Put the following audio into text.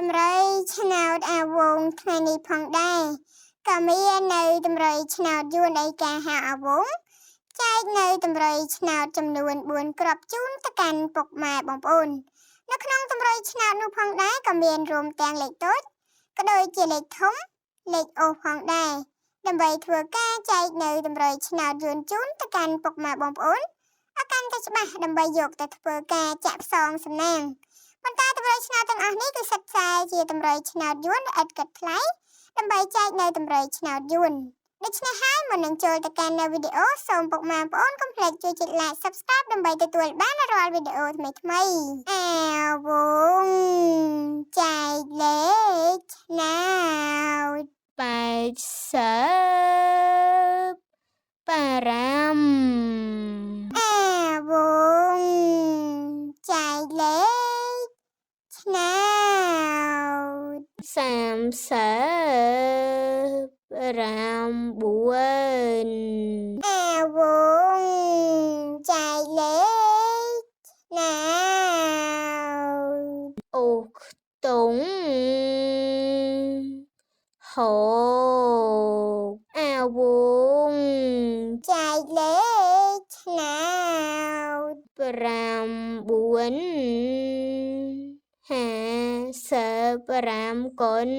តម្រុយឆ្នោតអាវងថ្ងៃនេះផងដែរក៏មាននៅតម្រុយឆ្នោតយួនអីការហៅអាវងចែកនៅតម្រុយឆ្នោតចំនួន4គ្រាប់ជូនទៅកាន់ពុកម៉ែបងប្អូននៅក្នុងតម្រុយឆ្នោតនោះផងដែរក៏មានរួមទាំងលេខតូចក៏ដូចជាលេខធំលេខអូសផងដែរដើម្បីធ្វើការចែកនៅតម្រុយឆ្នោតយួនជូនទៅកាន់ពុកម៉ែបងប្អូនឲ្យកាន់តែច្បាស់ដើម្បីយកទៅធ្វើការចាក់ផ្សងសំណាងប៉ុន្តែតម្រុយឆ្នោតទាំងអស់នេះគឺសិតខ្សែជាតម្រុយឆ្នោតយួនឥតគិតថ្លៃដើម្បីចែកនៅតម្រុយឆ្នោតយួនដូច្នេះហើយមុននឹងចូលទៅកាន់នៅវីដេអូសូមពុកម៉ែបងប្អូនកុំភ្លេចជួយចុច like subscribe ដើម្បីទទួលបានរាល់វីដេអូថ្មីៗអាវងចែកលេខឆ្នោត85អាវងចែកលេខឆ្នោត39អាវងចែកលេខឆ្នោតអូខ្ទង់6អាវងចែកលេខឆ្នោត955គុណ